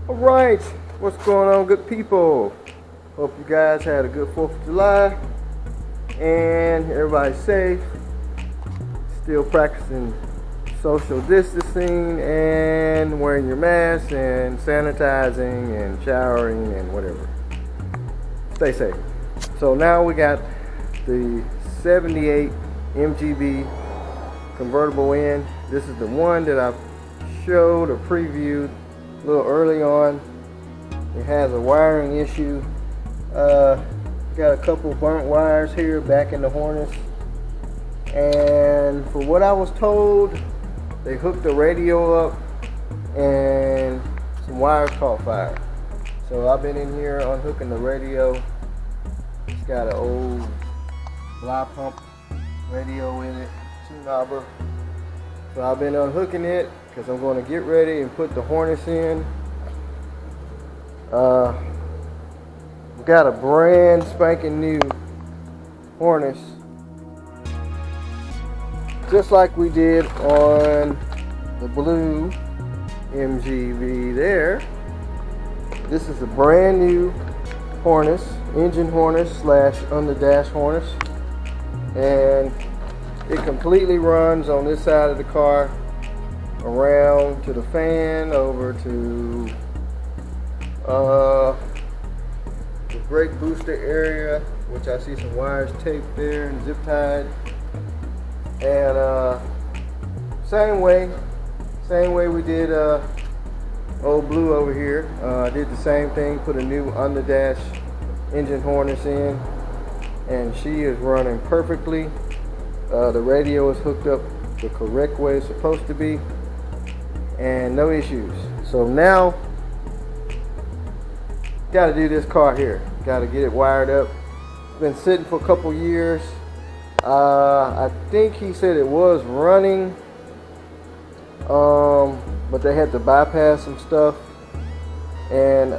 Alright, what's going on, good people? Hope you guys had a good 4th of July and everybody's safe, still practicing social distancing and wearing your mask and sanitizing and showering and whatever. Stay safe. So now we got the 78 MGB convertible in. This is the one that I showed or previewed a little early on. It has a wiring issue. Got a couple burnt wires here back in the harness, and for what I was told, they hooked the radio up and some wires caught fire. So I've been in here unhooking the radio. It's got an old fly pump radio in it, 2-knobber. So I've been unhooking it because I'm going to get ready and put the harness in. We got a brand spanking new harness, just like we did on the blue MGB there. This is a brand new harness, engine harness slash under dash harness, and it completely runs on this side of the car, around to the fan, over to the brake booster area, which I see some wires taped there and zip tied. And same way we did old blue over here. I did the same thing, put a new under dash engine harness in, and she is running perfectly. The radio is hooked up the correct way it's supposed to be, and no issues. So now, got to do this car here. Got to get it wired up. It's been sitting for a couple years. I think he said it was running, but they had to bypass some stuff, and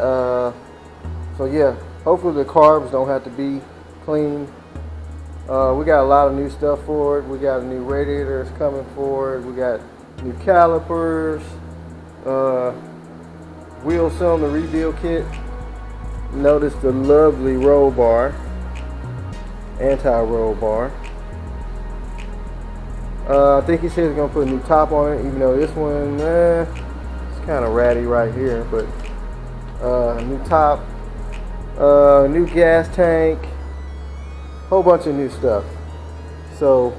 so yeah, hopefully the carbs don't have to be cleaned. We got a lot of new stuff for it. We got a new radiator that's coming for it. We got new calipers, wheel cylinder rebuild kit. Notice the lovely roll bar, anti-roll bar. I think he said he's gonna put a new top on it, even though this one, it's kind of ratty right here. But new top, new gas tank, whole bunch of new stuff. So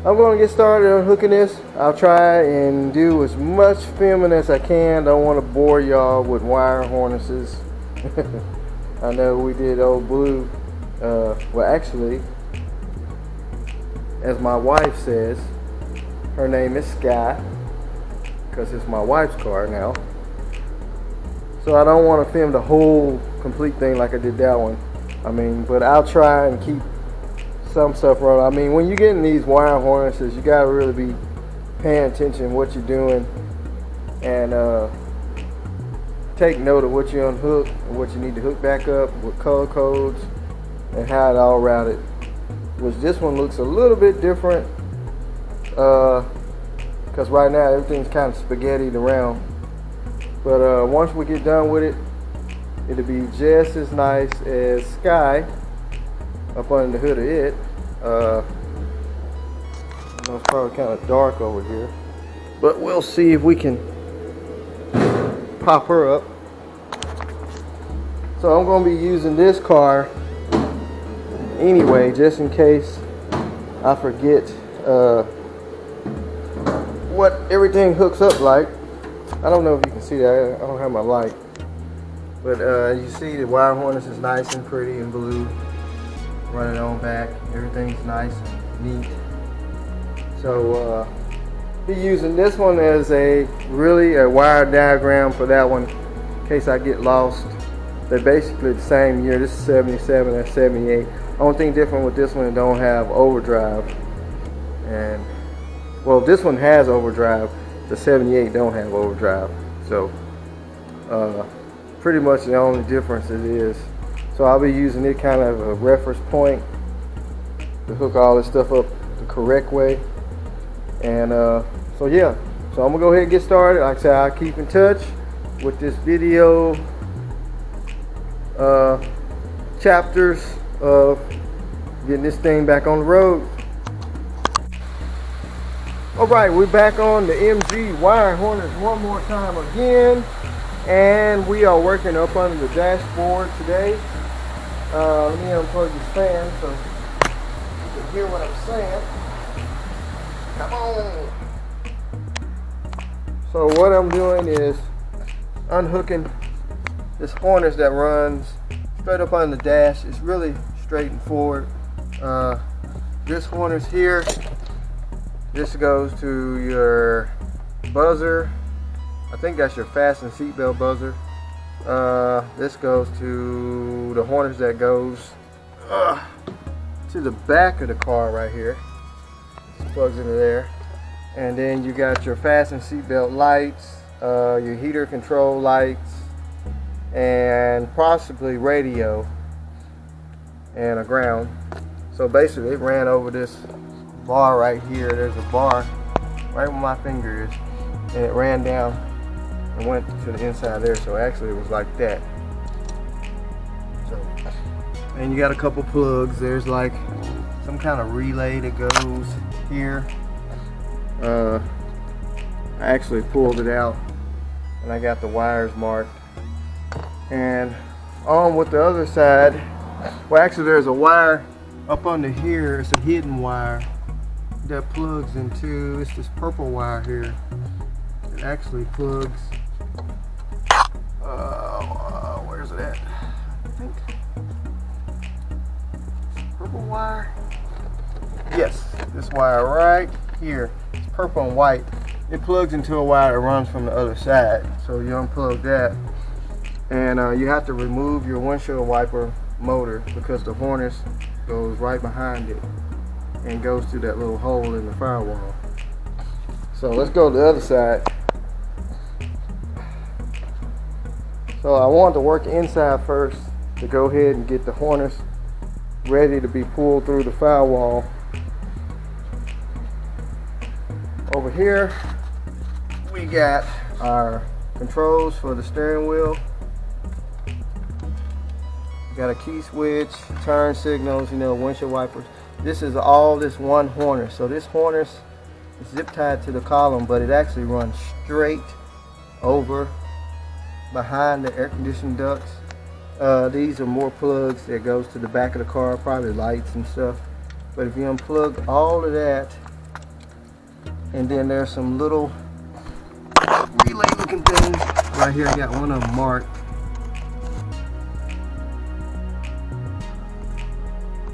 I'm going to get started on hooking this. I'll try and do as much filming as I can. Don't want to bore y'all with wire harnesses. I know we did old blue. Well, actually, as my wife says, her name is Sky, because it's my wife's car now. So I don't want to film the whole complete thing like I did that one. I mean, but I'll try and keep some stuff running. I mean, when you get in these wire harnesses, you gotta really be paying attention to what you're doing, and take note of what you unhook and what you need to hook back up, with color codes, and how it all routed. Which this one looks a little bit different, because right now everything's kind of spaghettied around. But once we get done with it, it'll be just as nice as Sky up under the hood of it. It's probably kind of dark over here, but we'll see if we can pop her up. So I'm going to be using this car anyway, just in case I forget what everything hooks up like. I don't know if you can see that. I don't have my light. But you see the wire harness is nice and pretty and blue. Running on back. Everything's nice and neat. So be using this one as a wire diagram for that one in case I get lost. They're basically the same year. This is 77, that's 78. Only thing different with this one, it don't have overdrive. And well, this one has overdrive. The 78 don't have overdrive. So pretty much the only difference it is. So I'll be using it kind of a reference point to hook all this stuff up the correct way. And so yeah, so I'm gonna go ahead and get started. Like I said, I'll keep in touch. with this video chapters of getting this thing back on the road. Alright, we're back on the MG wire harness one more time again, and we are working up under the dashboard today. Let me unplug this fan so you can hear what I'm saying. Come on! So what I'm doing is unhooking this harness that runs straight up on the dash. It's really straight and forward. This harness here, this goes to your buzzer. I think that's your fasten seatbelt buzzer. This goes to the harness that goes to the back of the car right here. This plugs into there. And then you got your fasten seatbelt lights, your heater control lights, and possibly radio and a ground. So basically it ran over this bar right here. There's a bar right where my finger is, and it ran down and went to the inside there. So actually it was like that. So, and you got a couple plugs. There's like some kind of relay that goes here. I actually pulled it out and I got the wires marked. And on with the other side, well, actually there's a wire up under here. It's a hidden wire that plugs into, it's this purple wire here. It actually plugs, where's it at? I think purple wire. Yes, this wire right here. It's purple and white. It plugs into a wire that runs from the other side. So you unplug that, and you have to remove your windshield wiper motor because the harness goes right behind it and goes through that little hole in the firewall. So let's go to the other side. So I wanted to work inside first to go ahead and get the harness ready to be pulled through the firewall. Over here we got our controls for the steering wheel. Got a key switch, turn signals, you know, windshield wipers. This is all this one harness. So this harness is zip tied to the column, but it actually runs straight over behind the air conditioning ducts. These are more plugs that goes to the back of the car, probably lights and stuff. But if you unplug all of that, and then there's some little relay looking things right here. I got one of them marked.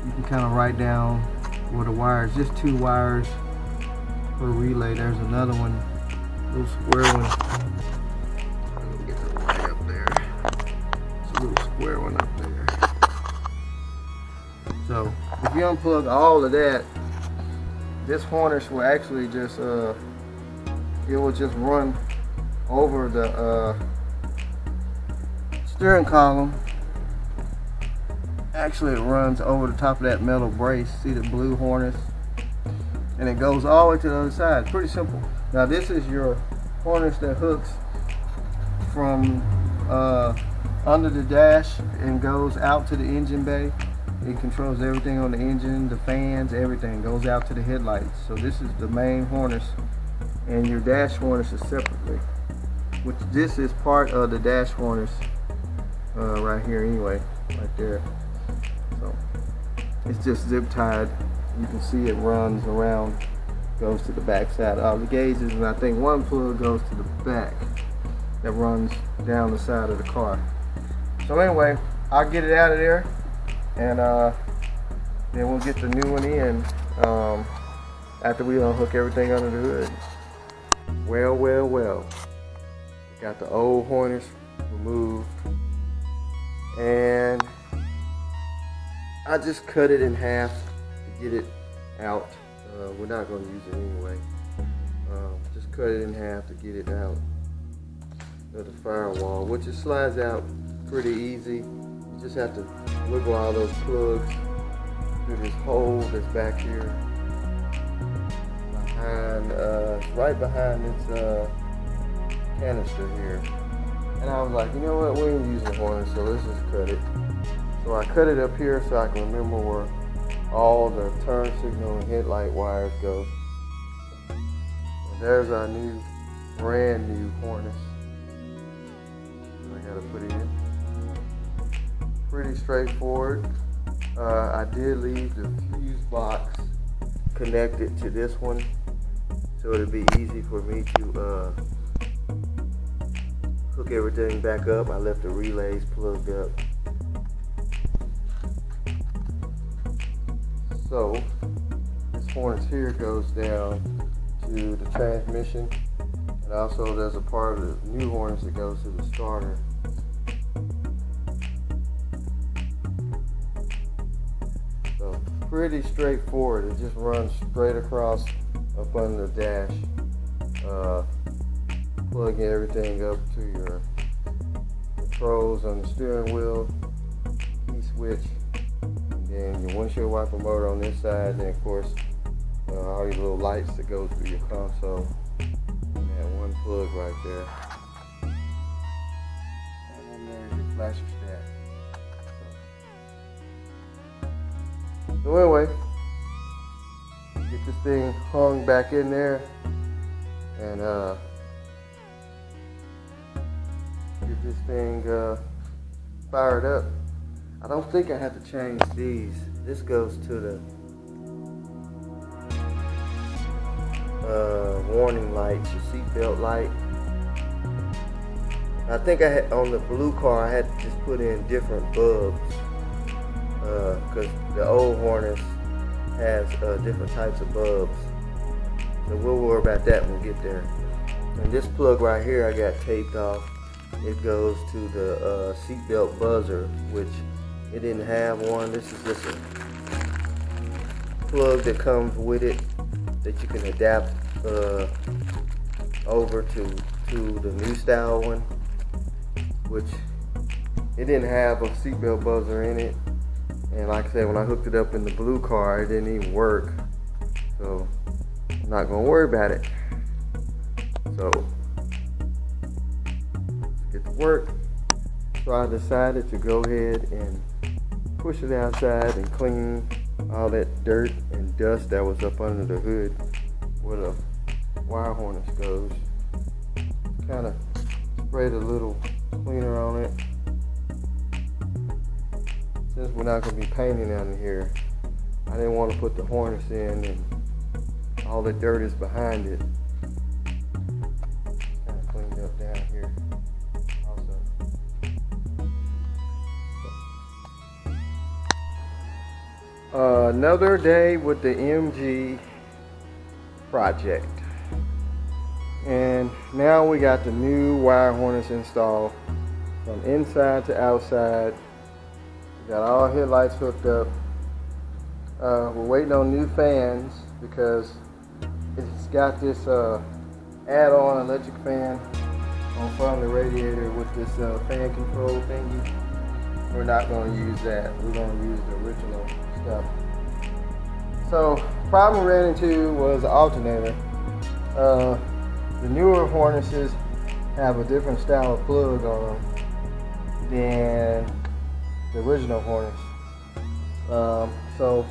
You can kind of write down where the wires, just 2 wires per relay. There's another one, little square one. Let me get the light up there. It's a little square one up there. So if you unplug all of that, this harness will actually just it will just run over the steering column. Actually, it runs over the top of that metal brace. See the blue harness? And it goes all the way to the other side. Pretty simple. Now this is your harness that hooks from under the dash and goes out to the engine bay. It controls everything on the engine, the fans, everything goes out to the headlights. So this is the main harness, and your dash harness is separately. Which this is part of the dash harness right here anyway, right there. So it's just zip tied. You can see it runs around, goes to the back side of the gauges, and I think one plug goes to the back that runs down the side of the car. So anyway, I'll get it out of there, and then we'll get the new one in after we unhook everything under the hood. Well, got the old harness removed, and I just cut it in half to get it out. We're not going to use it anyway. Just cut it in half to get it out of the firewall, which it slides out pretty easy. You just have to wiggle all those plugs through this hole that's back here behind, right behind this canister here. And I was like, you know what, we ain't using Hornet, so let's just cut it. So I cut it up here so I can remember where all the turn signal and headlight wires go. And there's our brand new harness I gotta put in. Pretty straightforward. I did leave the fuse box connected to this one, so it'll be easy for me to hook everything back up. I left the relays plugged up. So this harness here goes down to the transmission, and also there's a part of the new harness that goes to the starter. So pretty straightforward. It just runs straight across up under the dash. Plugging everything up to your controls on the steering wheel, key switch, and then your windshield wiper motor on this side, and then of course all your little lights that go through your console. And that one plug right there. And then there's your flasher stack. So anyway, get this thing hung back in there, and get this thing fired up. I don't think I have to change these. This goes to the warning lights, your seatbelt light. I think I had on the blue car, I had to just put in different bulbs because the old Hornet has different types of bulbs. So we'll worry about that when we get there. And this plug right here I got taped off. It goes to the seatbelt buzzer, which it didn't have one. This is just a plug that comes with it that you can adapt over to the new style one, which it didn't have a seatbelt buzzer in it. And like I said, when I hooked it up in the blue car, it didn't even work. So I'm not gonna worry about it. So get to work. So I decided to go ahead and push it outside and clean all that dirt and dust that was up under the hood where the wire harness goes. Kind of sprayed a little cleaner on it. Since we're not going to be painting under here, I didn't want to put the harness in and all the dirt is behind it. Kind of cleaned up down here also. Another day with the MG project. And now we got the new wire harness installed from inside to outside. We got all headlights hooked up. We're waiting on new fans because it's got this add-on electric fan on front of the radiator with this fan control thingy. We're not going to use that. We're going to use the original stuff. So, problem we ran into was the alternator. The newer harnesses have a different style of plug on them than the original harness. So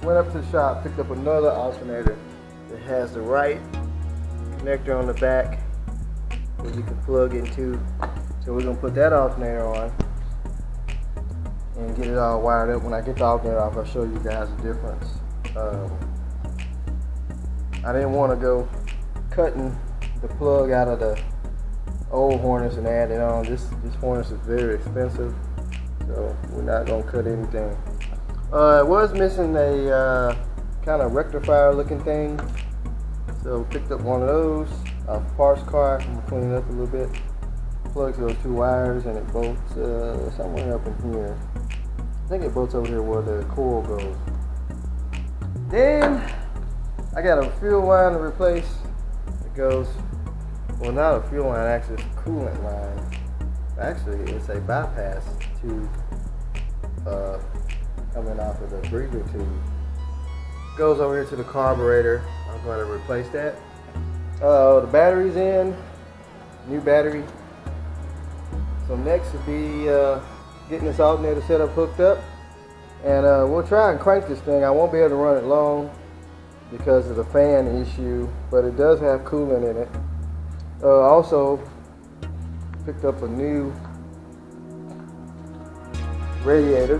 went up to the shop, picked up another alternator that has the right connector on the back that you can plug into. So we're gonna put that alternator on and get it all wired up. When I get the alternator off, I'll show you guys the difference. I didn't want to go cutting the plug out of the old harness and add it on. This harness is very expensive, so we're not gonna cut anything. It was missing a kind of rectifier looking thing, so picked up one of those off a parts car. I'm gonna clean it up a little bit. Plugs those two wires and it bolts somewhere up in here. I think it bolts over here where the coil goes. Then I got a fuel line to replace. It goes, well, not a fuel line, actually it's a coolant line. Actually, it's a bypass tube coming off of the breather tube. Goes over here to the carburetor. I'm going to replace that. The battery's in, new battery. So next will be getting this alternator setup hooked up, and we'll try and crank this thing. I won't be able to run it long because of the fan issue, but it does have coolant in it. Also picked up a new radiator.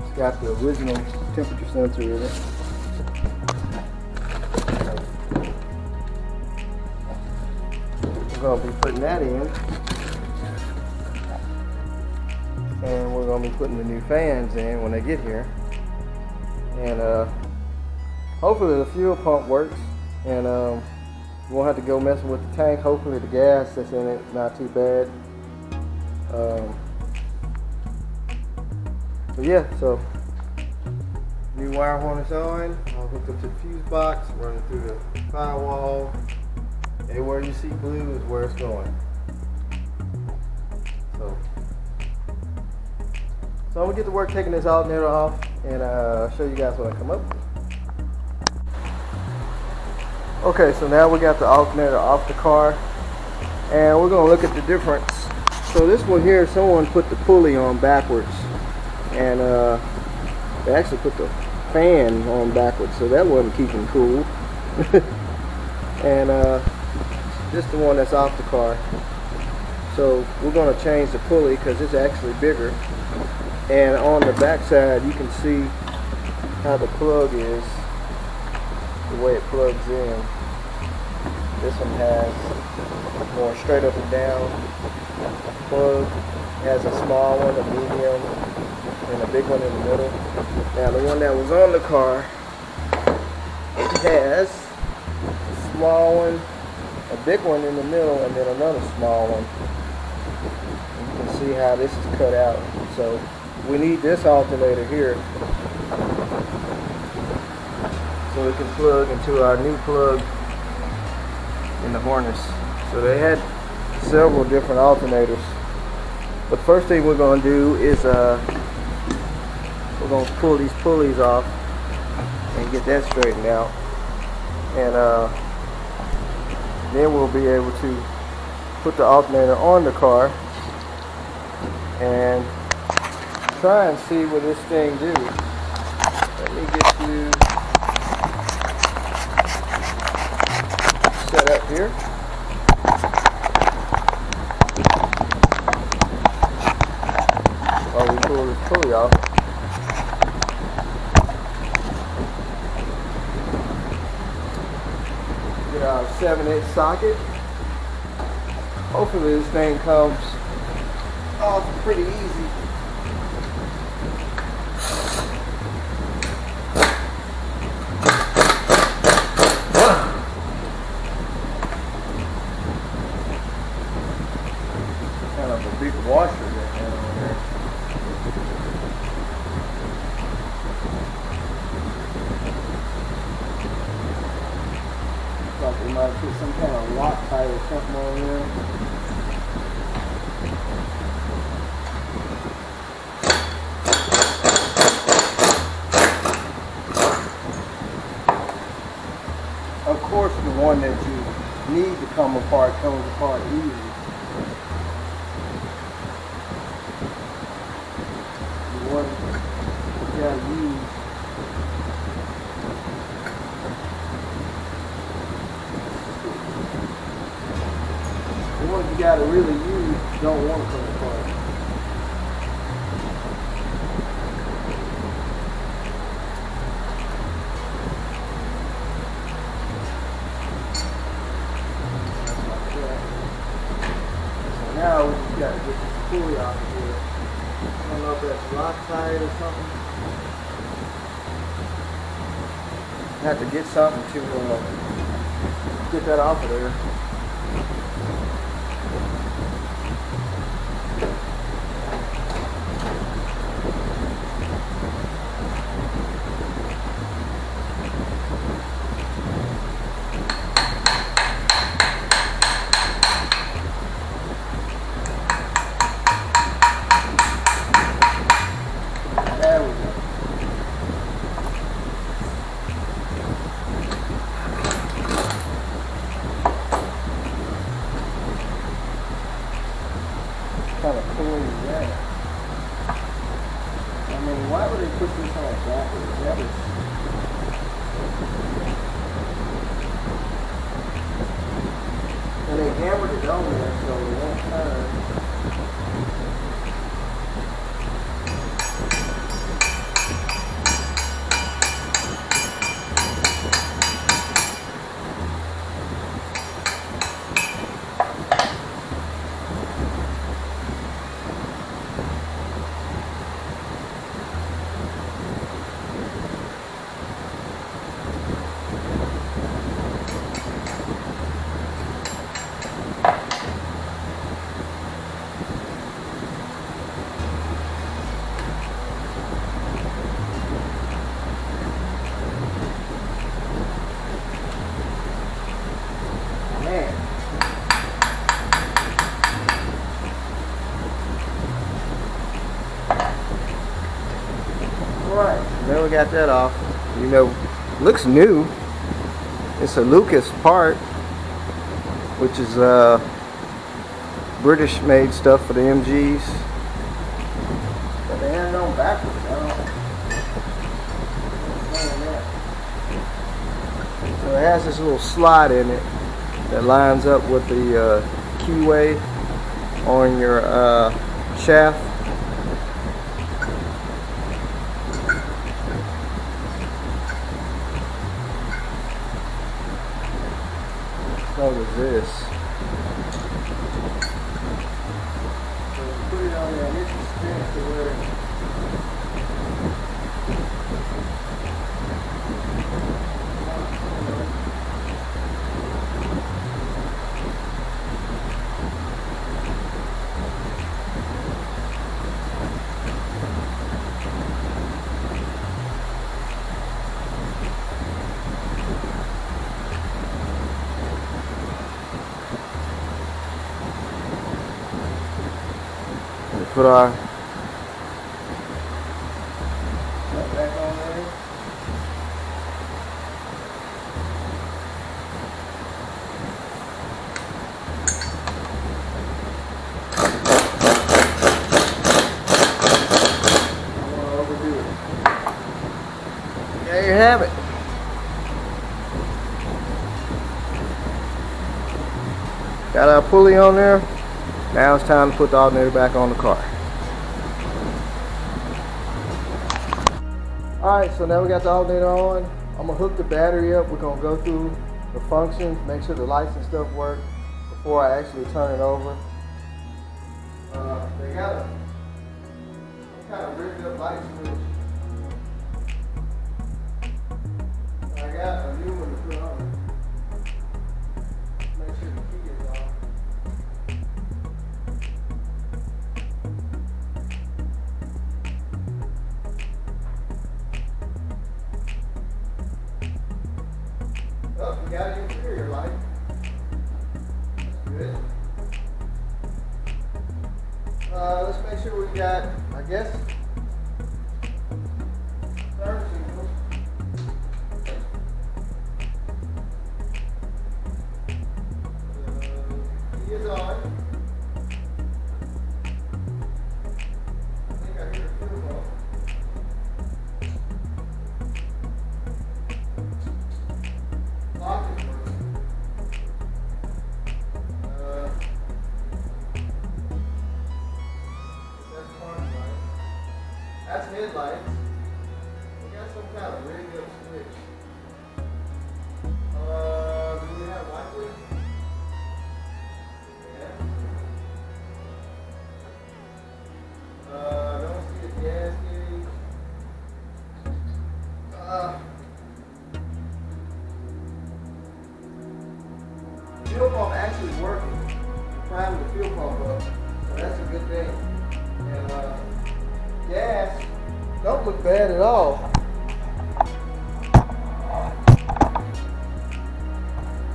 It's got the original temperature sensor in it. We're going to be putting that in, and we're going to be putting the new fans in when they get here, and hopefully the fuel pump works, and we won't have to go messing with the tank. Hopefully the gas that's in it not too bad. But yeah, so new wire harness on. I'll hook up to the fuse box, run it through the firewall. Everywhere you see blue is where it's going. So I'm gonna get to work taking this alternator off, and show you guys when I come up. Okay, so now we got the alternator off the car, and we're gonna look at the difference. So this one here, someone put the pulley on backwards, and they actually put the fan on backwards, so that wasn't keeping cool. And this is the one that's off the car. So we're going to change the pulley because it's actually bigger. And on the back side, you can see how the plug is, the way it plugs in. This one has more straight up and down plug. It has a small one, a medium, and a big one in the middle. Now the one that was on the car, it has a small one, a big one in the middle, and then another small one. And you can see how this is cut out. So we need this alternator here so it can plug into our new plug in the harness. So they had several different alternators. But the first thing we're going to do is we're going to pull these pulleys off and get that straightened out. And then we'll be able to put the alternator on the car and try and see what this thing do. Let me get you set up here. While we pull this pulley off. Get our 7/8 socket. Hopefully this thing comes off pretty easy. Kind of a big washer that had on there. Like we might put some kind of Loctite or something on there. Of course, the one that you need to come apart comes apart easy. The one you gotta use. The ones you gotta really use don't want to come apart. So now we just gotta get this pulley out of here. I don't know if that's Loctite or something. I have to get something to get that off of there. There we go. kind of Pulley is that? I mean, why would they put this on backwards? That is... And they hammered it on there so it won't turn. Alright, now we got that off. You know, looks new. It's a Lucas part, which is British made stuff for the MGs. But they had it on backwards. I don't understand that. So it has this little slot in it that lines up with the keyway on your shaft. So does this. So you put it on there and it just spins to where put our back on there. I don't want to overdo it. There you have it. Got our pulley on there. Now it's time to put the alternator back on the car. Alright, so now we got the alternator on. I'm going to hook the battery up. We're going to go through the functions, make sure the lights and stuff work before I actually turn it over. They got a kind of rigged up light switch. I got a new one to put on. Make sure the key is on. Oh, we got an interior light. That's good. Let's make sure we got, I guess, turn signals. Key is on. I think I hear a fuel pump. Lock is working. That's park light. That's headlights. We got some kind of rigged up switch. Do we have Wi-Fi? Yeah. Don't see a gas gauge. Fuel pump actually working. Priming the fuel pump up. So that's a good thing. And gas don't look bad at all.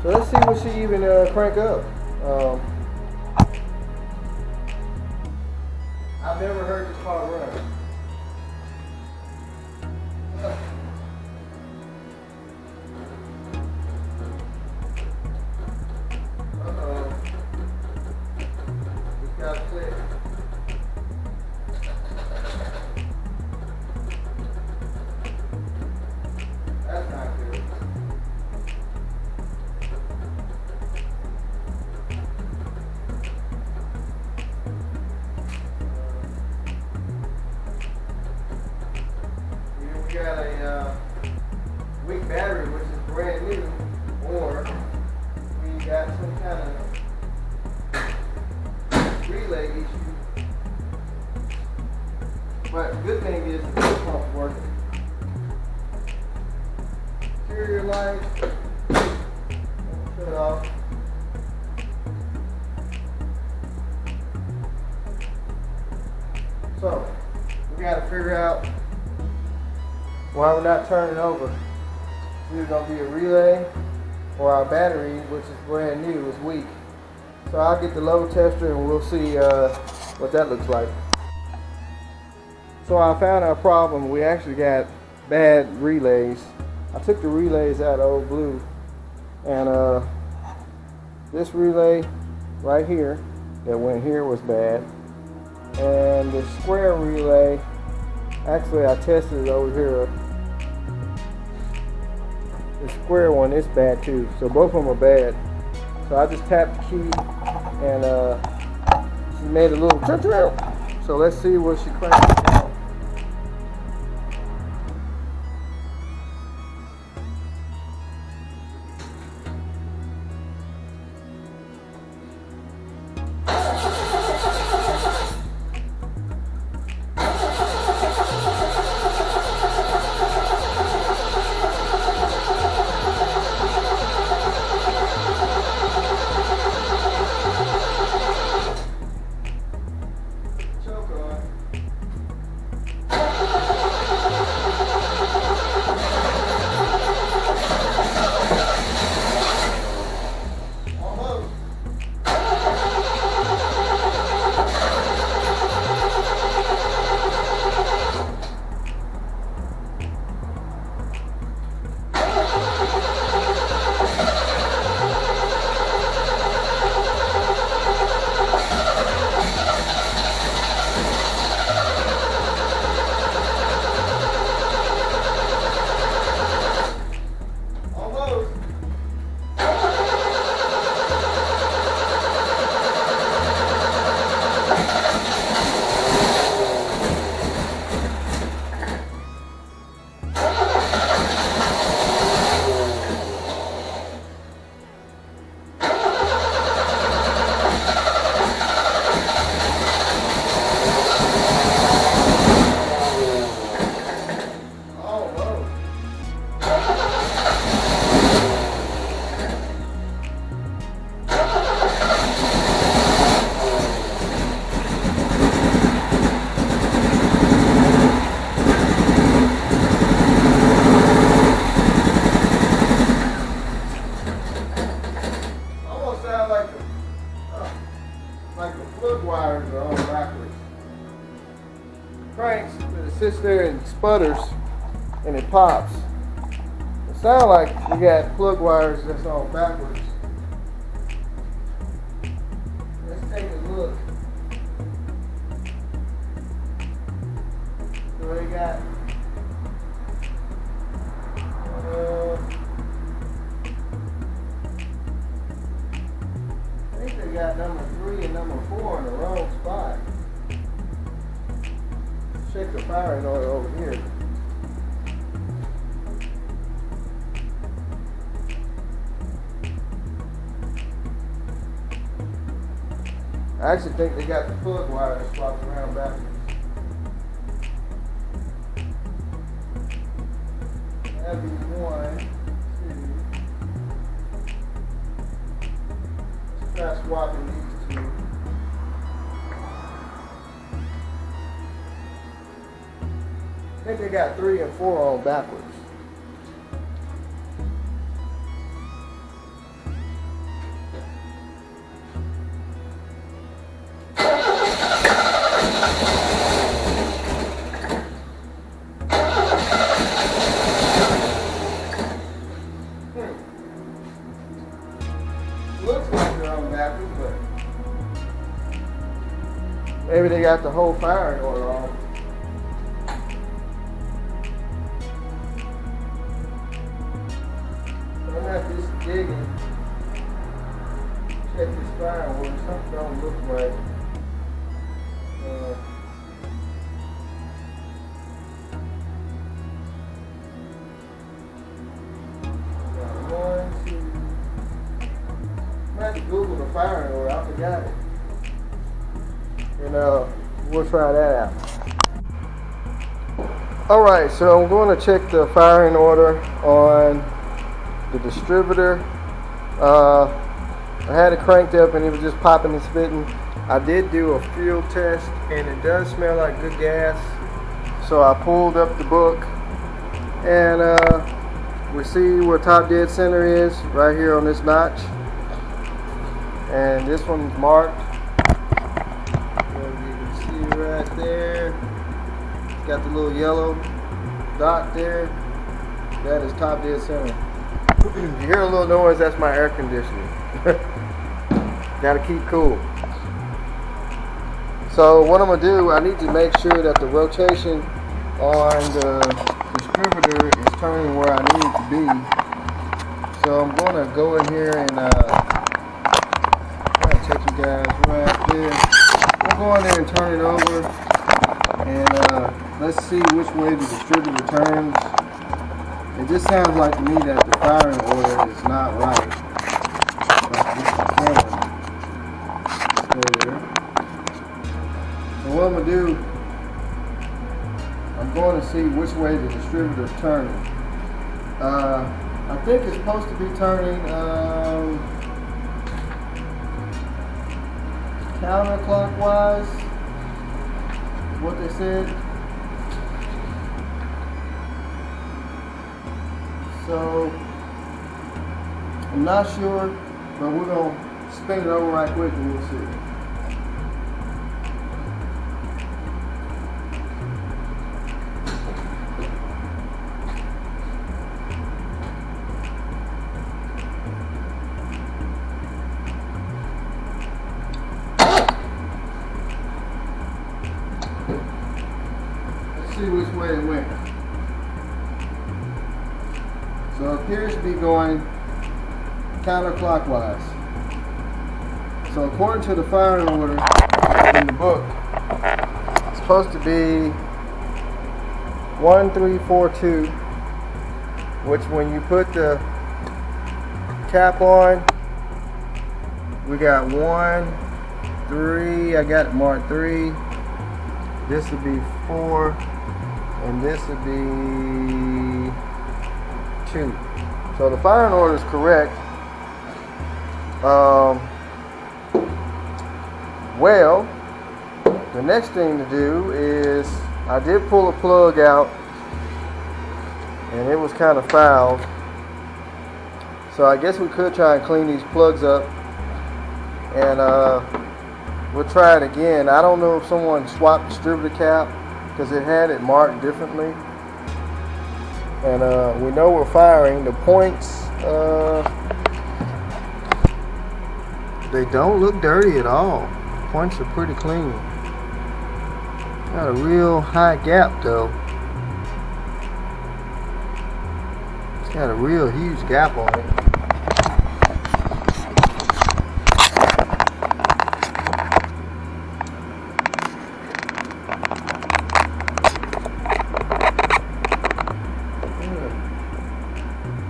So let's see what she even crank up. I've never heard this car run. Uh-oh. It's got click. But the good thing is the pump's working. Interior lights, shut it off. So, we got to figure out why we're not turning over. It's either going to be a relay or our battery, which is brand new, is weak. So I'll get the load tester and we'll see what that looks like. So I found our problem. We actually got bad relays. I took the relays out of Old Blue, and this relay right here that went here was bad, and the square relay, actually I tested it over here. The square one is bad too, so both of them are bad. So I just tapped the key and she made a little chirp. So let's see what she cranks down. Like the plug wires are on backwards. Cranks, it sits there and sputters and it pops. It sounds like we got plug wires that's on backwards. Let's take a look. So they got I think they got number 3 and number 4 in the wrong spot. Check the firing order over here. I actually think they got the plug wires swapped around backwards. That'd be 1, 2. Let's try swapping these 2. I think they got 3 and 4 on backwards. Looks like they're on backwards, but maybe they got the whole firing order wrong. I'm not just digging. Check this firing order. Something don't look right. I had to Google the firing order, I forgot it. And we'll try that out. Alright, so I'm going to check the firing order on the distributor. I had it cranked up and it was just popping and spitting. I did do a fuel test and it does smell like good gas. So I pulled up the book and we see where top dead center is right here on this notch. And this one's marked. So you can see right there. It's got the little yellow dot there. That is top dead center. You hear a little noise, that's my air conditioning. Gotta keep cool. So what I'm gonna do, I need to make sure that the rotation on the distributor is turning where I need it to be. So I'm gonna go in here and take you guys right there. We'll go in there and turn it over and let's see which way the distributor turns. It just sounds like to me that the firing order is not right. So what I'm going to do, I'm going to see which way the distributor is turning. I think it's supposed to be turning counterclockwise, is what they said. So I'm not sure, but we're going to spin it over right quick and we'll see. Let's see which way it went. So it appears to be going counterclockwise. So according to the firing order in the book, it's supposed to be 1342, which when you put the cap on, we got 1, 3, I got it marked 3, this would be 4, and this would be 2. So the firing order is correct. Well, the next thing to do is I did pull a plug out and it was kind of fouled. So I guess we could try and clean these plugs up and we'll try it again. I don't know if someone swapped the distributor cap because it had it marked differently. And we know we're firing. The points, they don't look dirty at all. Points are pretty clean. Got a real high gap though. It's got a real huge gap on it.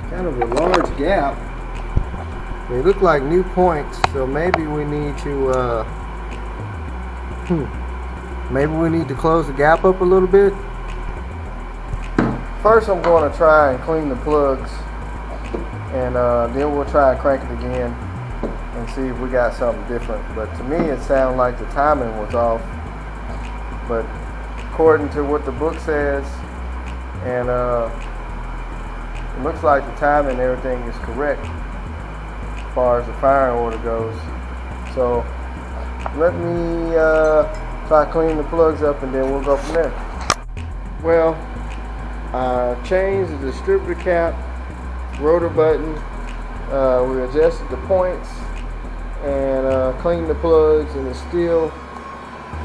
Kind of a large gap. They look like new points, so maybe we need to close the gap up a little bit. First I'm going to try and clean the plugs and then we'll try and crank it again and see if we got something different. But to me it sounded like the timing was off, but according to what the book says, and it looks like the timing and everything is correct as far as the firing order goes. So let me try to clean the plugs up and then we'll go from there. Well, I changed the distributor cap, rotor button, we adjusted the points and cleaned the plugs, and it still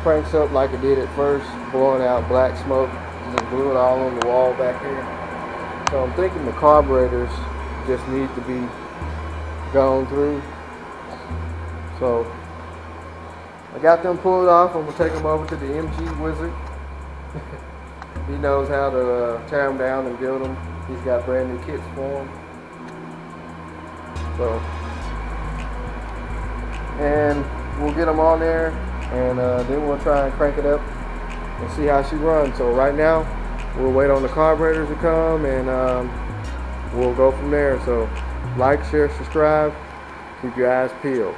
cranks up like it did at first, blowing out black smoke. Just blew it all on the wall back here. So I'm thinking the carburetors just need to be gone through. So I got them pulled off. I'm gonna take them over to the MG Wizard. He knows how to tear them down and build them. He's got brand new kits for them. So, and we'll get them on there, and then we'll try and crank it up and see how she runs. So right now, we'll wait on the carburetors to come, and we'll go from there. So like, share, subscribe, keep your eyes peeled.